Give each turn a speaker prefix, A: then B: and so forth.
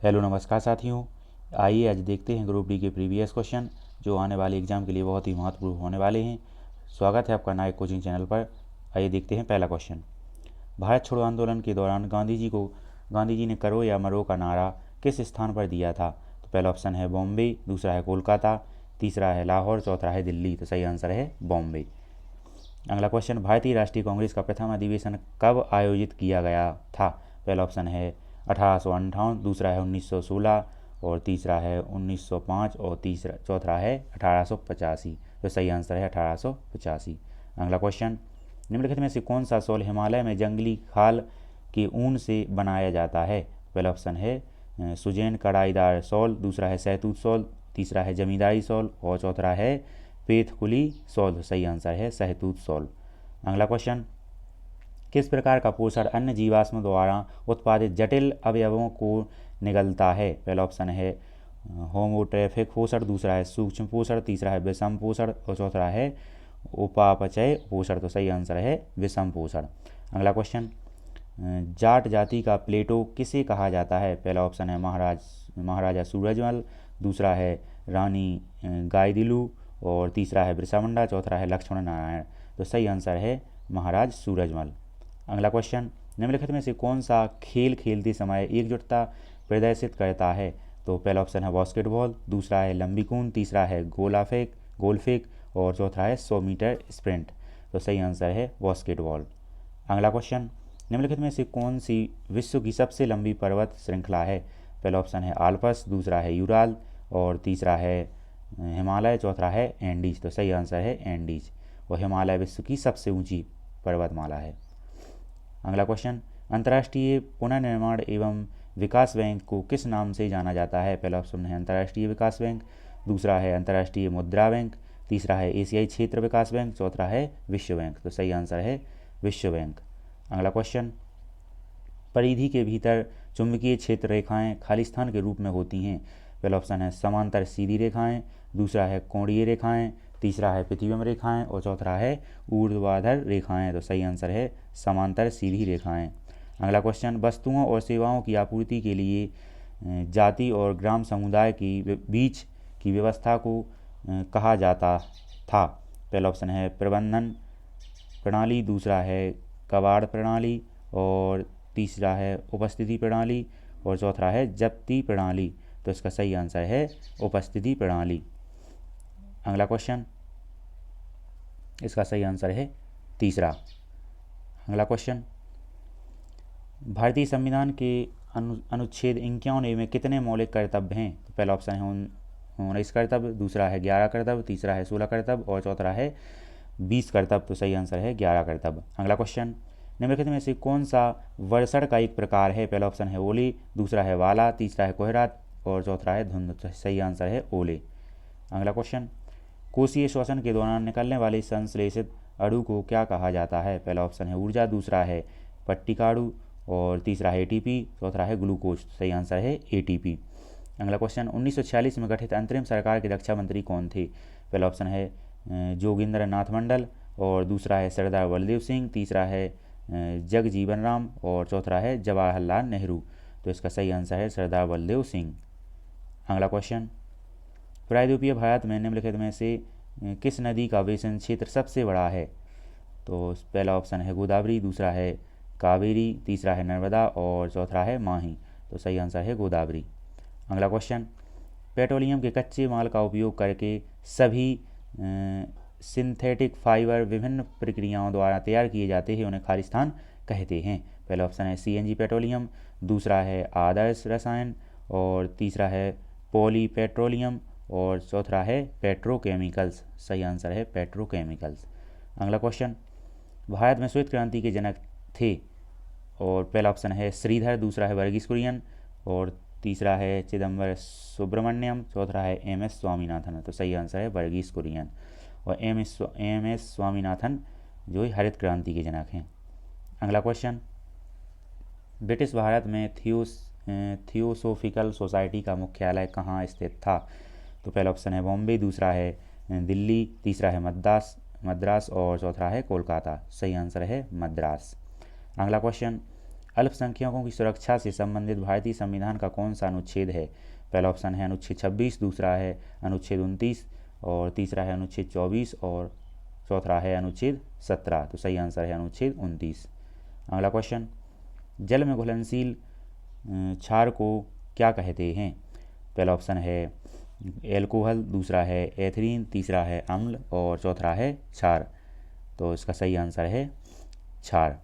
A: Hello नमस्कार साथियों। आइए आज देखते हैं ग्रुप डी के प्रीवियस क्वेश्चन जो आने वाले एग्जाम के लिए बहुत ही महत्वपूर्ण होने वाले हैं। स्वागत है आपका नए कोचिंग चैनल पर। आइए देखते हैं पहला क्वेश्चन। भारत छोड़ो आंदोलन के दौरान गांधी जी ने करो या मरो का नारा किस स्थान पर दिया था? तो पहला ऑप्शन है बॉम्बे, दूसरा है कोलकाता, तीसरा है लाहौर, चौथा है दिल्ली। तो सही आंसर है बॉम्बे। अगला क्वेश्चन, भारतीय राष्ट्रीय कांग्रेस का प्रथम अधिवेशन कब आयोजित किया गया था? पहला ऑप्शन है 1858, दूसरा है 1916 और तीसरा है 1905 और चौथा है 1885। तो सही आंसर है 1885। अगला क्वेश्चन, निम्नलिखित में से कौन सा शॉल हिमालय में जंगली खाल के ऊन से बनाया जाता है? पहला ऑप्शन है सुजैन कढ़ाईदार शॉल, दूसरा है सहतूत शॉल, तीसरा है जमींदारी शॉल और चौथा है पेथकुली शॉल। सही आंसर है सहतूत शॉल। अगला क्वेश्चन, किस प्रकार का पोषण अन्य जीवाश्म द्वारा उत्पादित जटिल अवयवों को निगलता है? पहला ऑप्शन है होमोट्रैफिक पोषण, दूसरा है सूक्ष्म पोषण, तीसरा है विषम पोषण और चौथा है उपापचय पोषण। तो सही आंसर है विषम पोषण। अगला क्वेश्चन, जाट जाति का प्लेटो किसे कहा जाता है? पहला ऑप्शन है महाराजा सूरजमल, दूसरा है रानी गाइदिलू और तीसरा है बिरसा मुंडा, चौथा है लक्ष्मण नारायण। तो सही आंसर है महाराज सूरजमल। अगला क्वेश्चन, निम्नलिखित में से कौन सा खेल खेलते समय एकजुटता प्रदर्शित करता है? तो पहला ऑप्शन है बास्केटबॉल, दूसरा है लंबी कूद, तीसरा है गोल फेंक और चौथा है 100 मीटर स्प्रिंट। तो सही आंसर है बास्केटबॉल। अगला क्वेश्चन, निम्नलिखित में से कौन सी विश्व की सबसे लंबी पर्वत श्रृंखला है? पहला ऑप्शन है आल्पस, दूसरा है यूराल और तीसरा है हिमालय, चौथा है एंडीज। तो सही आंसर है एंडीज और हिमालय विश्व की सबसे ऊंची पर्वतमाला है। अगला क्वेश्चन, अंतर्राष्ट्रीय पुनर्निर्माण एवं विकास बैंक को किस नाम से जाना जाता है? पहला ऑप्शन है अंतर्राष्ट्रीय विकास बैंक, दूसरा है अंतर्राष्ट्रीय मुद्रा बैंक, तीसरा है एशियाई क्षेत्र विकास बैंक, चौथा है विश्व बैंक। तो सही आंसर है विश्व बैंक। अगला क्वेश्चन, परिधि के भीतर चुंबकीय क्षेत्र रेखाएं खालिस्तान के रूप में होती हैं। पहला ऑप्शन है समांतर सीधी रेखाएं, दूसरा है कोणीय रेखाएं, तीसरा है प्रतिबिंब रेखाएं और चौथा है ऊर्ध्वाधर रेखाएं। तो सही आंसर है समांतर सीधी रेखाएं। अगला क्वेश्चन, वस्तुओं और सेवाओं की आपूर्ति के लिए जाति और ग्राम समुदाय की बीच की व्यवस्था को कहा जाता था? पहला ऑप्शन है प्रबंधन प्रणाली, दूसरा है कबाड़ प्रणाली और तीसरा है उपस्थिति प्रणाली और चौथा है जब्ती प्रणाली। तो इसका सही आंसर है उपस्थिति प्रणाली। अगला क्वेश्चन, इसका सही आंसर है तीसरा। अगला क्वेश्चन, भारतीय संविधान के अनुच्छेद 51 में कितने मौलिक कर्तव्य हैं? तो पहला ऑप्शन है 19 कर्तव्य, दूसरा है 11 कर्तव्य, तीसरा है 16 कर्तव्य और चौथा है 20 कर्तव्य। तो सही आंसर है 11 कर्तव्य। अगला क्वेश्चन, निम्नलिखित में से कौन सा वर्षण का एक प्रकार है? पहला ऑप्शन है ओले, दूसरा है वाला, तीसरा है कोहरात और चौथा है धुंध। तो सही आंसर है ओले। अगला क्वेश्चन, कोशीय श्वसन के दौरान निकलने वाले संश्लेषित अणु को क्या कहा जाता है? पहला ऑप्शन है ऊर्जा, दूसरा है पट्टिकाणु और तीसरा है एटीपी, चौथा है ग्लूकोज। सही आंसर है एटीपी। अगला क्वेश्चन, 1946 में गठित अंतरिम सरकार के रक्षा मंत्री कौन थे? पहला ऑप्शन है जोगिंदर नाथ मंडल और दूसरा है सरदार बलदेव सिंह, तीसरा है जगजीवन राम और चौथा है जवाहरलाल नेहरू। तो इसका सही आंसर है सरदार बलदेव सिंह। अगला क्वेश्चन, प्रायद्वीपीय भारत में निम्नलिखित में से किस नदी का वेशन क्षेत्र सबसे बड़ा है? तो पहला ऑप्शन है गोदावरी, दूसरा है कावेरी, तीसरा है नर्मदा और चौथा है माही। तो सही आंसर है गोदावरी। अगला क्वेश्चन, पेट्रोलियम के कच्चे माल का उपयोग करके सभी सिंथेटिक फाइबर विभिन्न प्रक्रियाओं द्वारा तैयार किए जाते हैं, उन्हें खालिस्तान कहते हैं। पहला ऑप्शन है सीएनजी पेट्रोलियम, दूसरा है आदर्श रसायन और तीसरा है पॉली पेट्रोलियम और चौथा है पेट्रोकेमिकल्स। सही आंसर है पेट्रोकेमिकल्स। अगला क्वेश्चन, भारत में श्वेत क्रांति के जनक थे और पहला ऑप्शन है श्रीधर, दूसरा है वर्गीस कुरियन और तीसरा है चिदम्बर सुब्रमण्यम, चौथा है एम एस स्वामीनाथन। तो सही आंसर है वर्गीस कुरियन और एम एस स्वामीनाथन जो हरित क्रांति के जनक हैं। अगला क्वेश्चन, ब्रिटिश भारत में थियोसोफिकल सोसाइटी का मुख्यालय कहाँ स्थित था? तो पहला ऑप्शन है बॉम्बे, दूसरा है दिल्ली, तीसरा है मद्रास और चौथा है कोलकाता। सही आंसर है मद्रास। अगला क्वेश्चन, अल्पसंख्यकों की सुरक्षा से संबंधित भारतीय संविधान का कौन सा अनुच्छेद है? पहला ऑप्शन है अनुच्छेद 26, दूसरा है अनुच्छेद 29 और तीसरा है अनुच्छेद 24 और चौथा है अनुच्छेद 17। तो सही आंसर है अनुच्छेद 29। अगला क्वेश्चन, जल में घुलनशील क्षार को क्या कहते हैं? पहला ऑप्शन है एल्कोहल, दूसरा है एथलीन, तीसरा है अम्ल और चौथा है क्षार। तो इसका सही आंसर है क्षार।